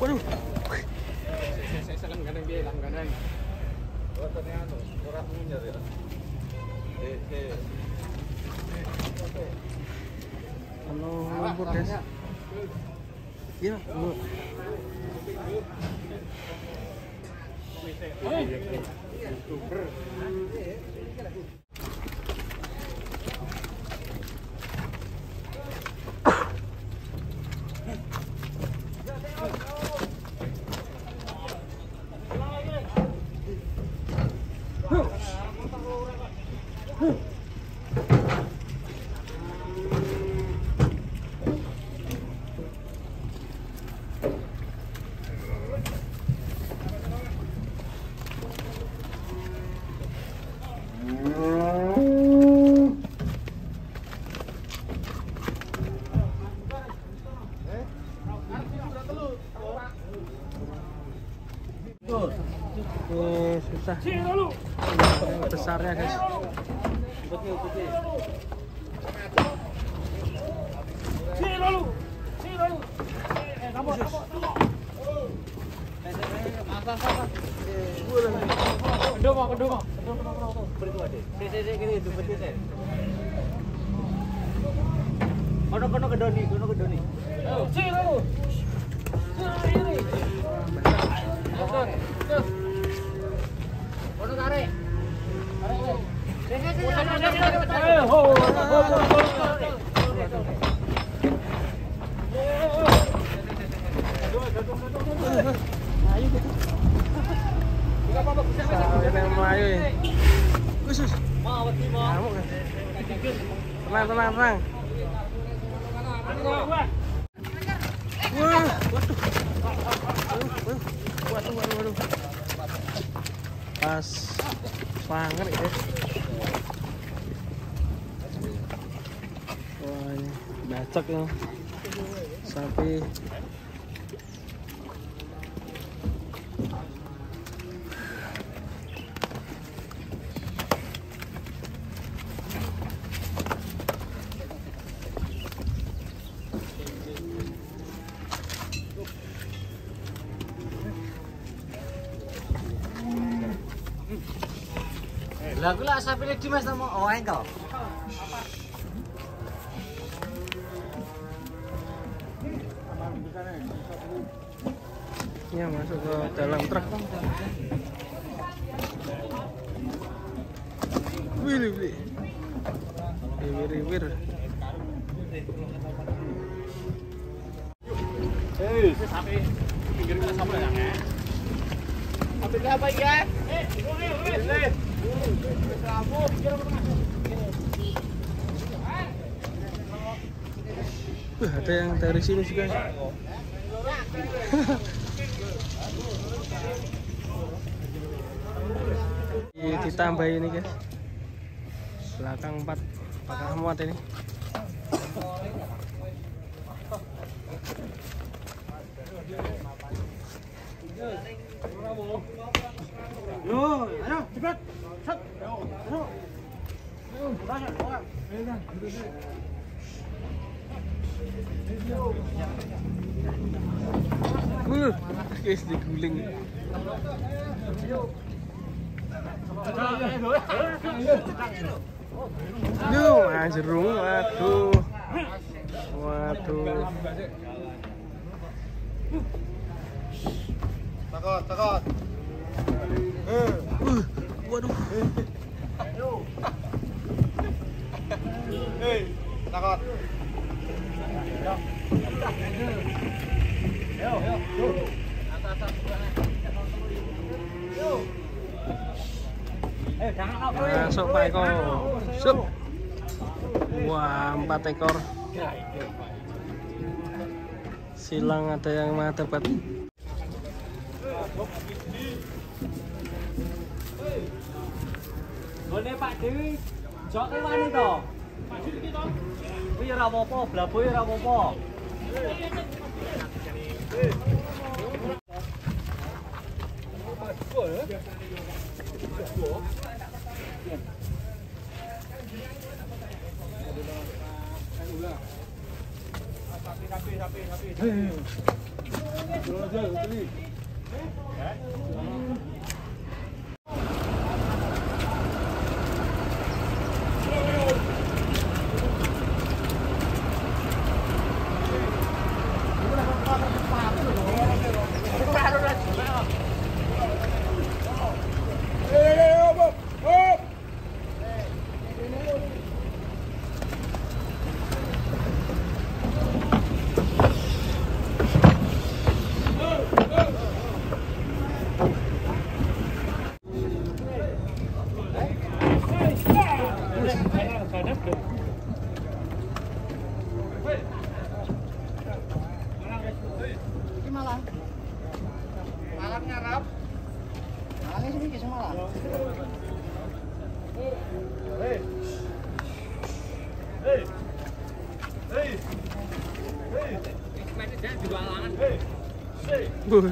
Waduh. Saya kadang dia langganan. Oh, ternyata orang punya ya. Halo, lumpur guys. Iya, lu. YouTuber. Susah besarnya guys. Tenang. Wah, waduh. Pas banget ya. Wah, ini bacok ya. Sapi. Lah kula sapi ini Mas sama Oleng to. Ya, masuk ke dalam truk. Wih. Wir. Hei, sapi pinggir kita sama ya. Ambil apa ya? Ada yang dari sini juga. Ditambah ini guys. Belakang 4 apakah muat ini? Yo, ayo cepat. Set. Yo. Guys diguling. Jerung, waduh. Takut. Waduh. Hei, takut. Masuk Pak Eko. Sup. Wah, 4 ekor. Silang ada yang mana dapat. Boleh Pak Dewi, jok wani to. Pak Dewi iki to. Kuwi ora apa-apa, blaboe ora apa-apa. Sapi.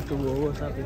Tuh bawa sapi.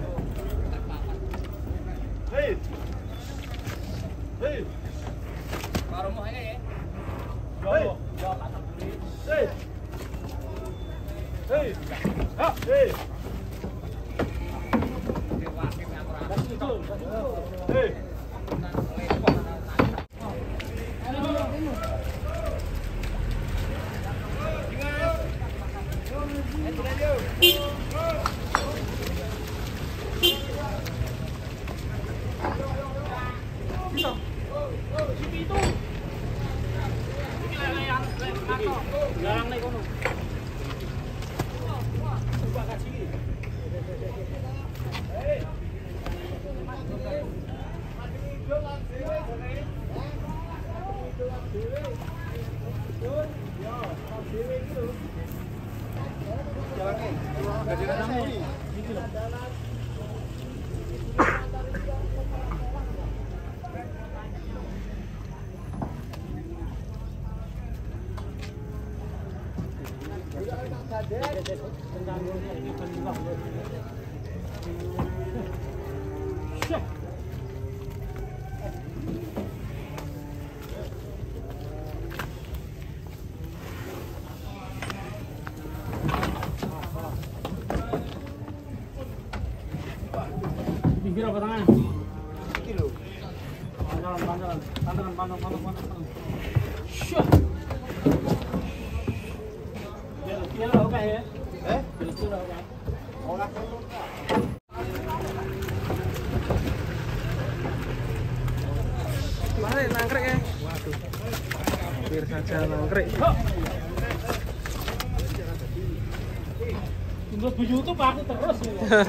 Pinggir apa tangan? Kilo. Pandangan. Syah. Kilo apa ya? Kilo apa? Olah kilo. Mana nangkrik ya? Waduh. Hampir saja nangkrik. Untuk di YouTube aku terus ya.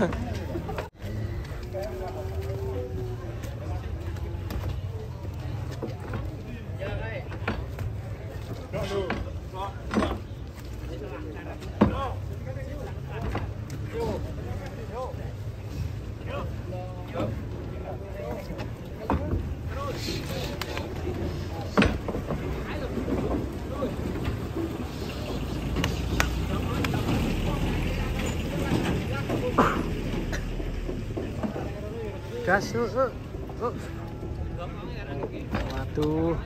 Gas, Waduh,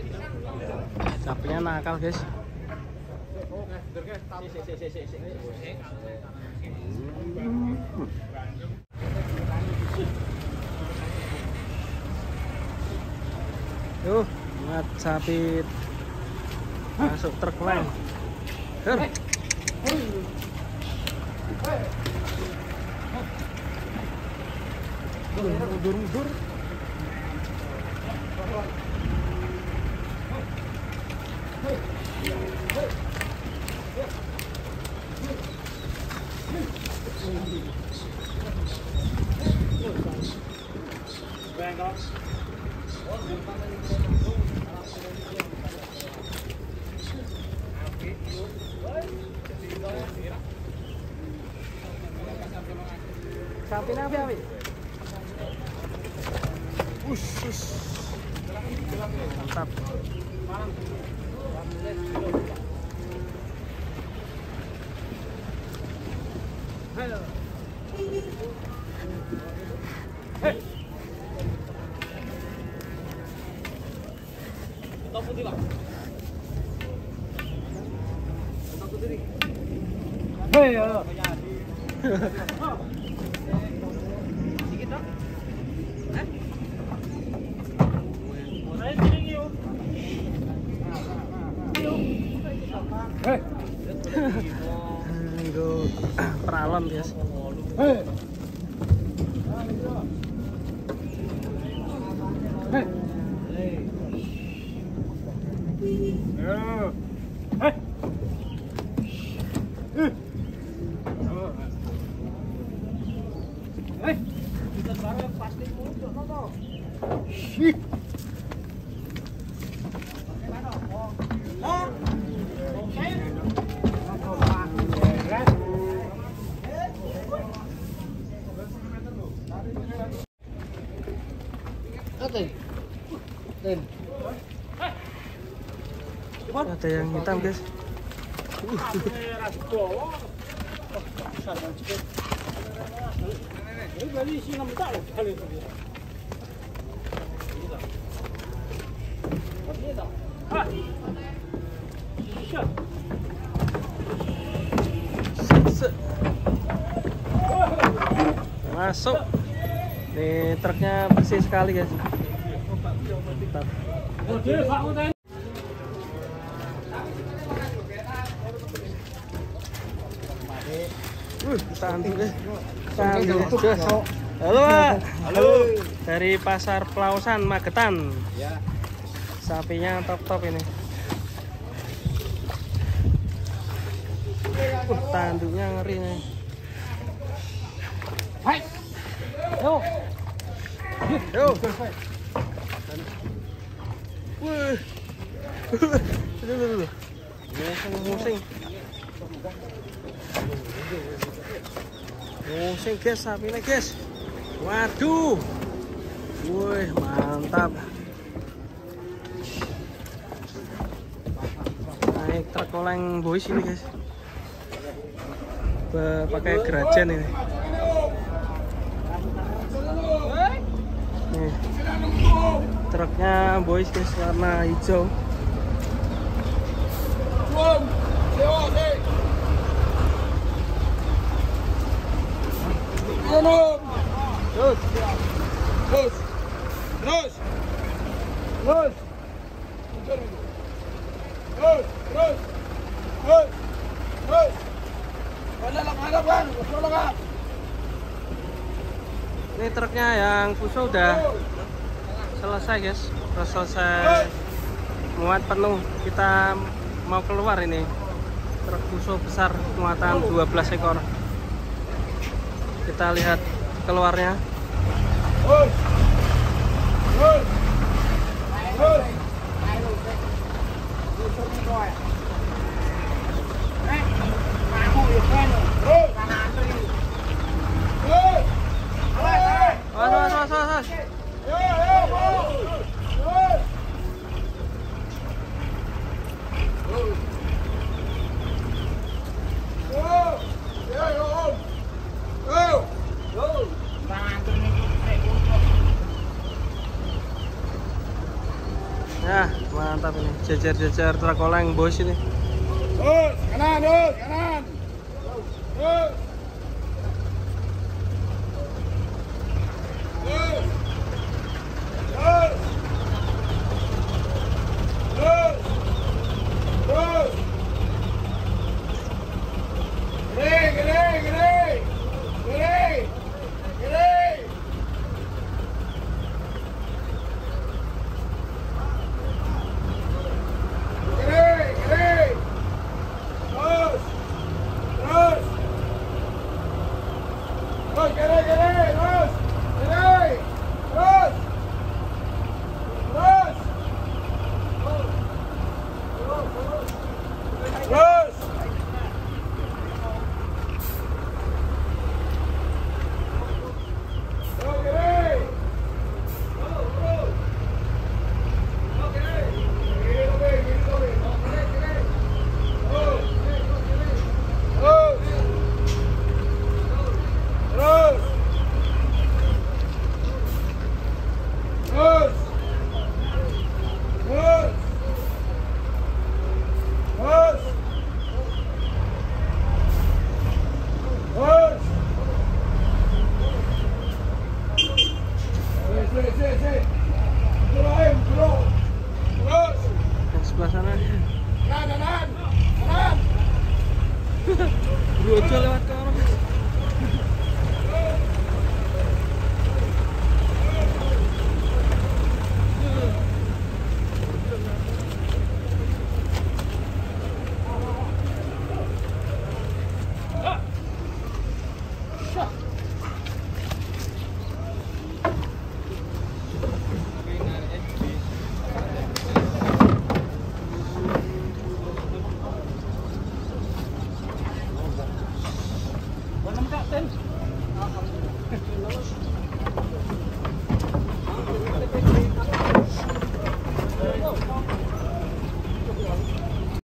sapinya nakal guys. Lihat sapi masuk truk lain. Mundur. Sapi naik apa? Usus. Mantap. Halo. Top putih, Pak. Top putih. Hei, halo. Nggo peralon, guys. Ada yang hitam, guys. Masuk. Nih truknya bersih sekali, guys. Mantap. Tanduk, guys. Tanduk. Halo, Pak. Halo. Dari Pasar Pelausan Magetan. Ya. Sapinya top-top ini. Tanduknya ngeri nih. Hai. Yo. Yo. Wih. Dulu. Musing. Musing, guys, sapinya, guys. Waduh. Wih, mantap. Naik truk oleng boys ini, guys. Pakai kerajaan ini. Nih. Truknya boys, guys, warna hijau. Ini truknya yang fuso udah selesai, guys. Udah selesai muat penuh. Kita mau keluar ini. Truk fuso besar muatan 12 ekor. Kita lihat keluarnya. Ya, mantap ini. Jejer-jejer truk oleng bos ini. Kanan, kanan. dulu aja lewat ke arah. Warna Kapten.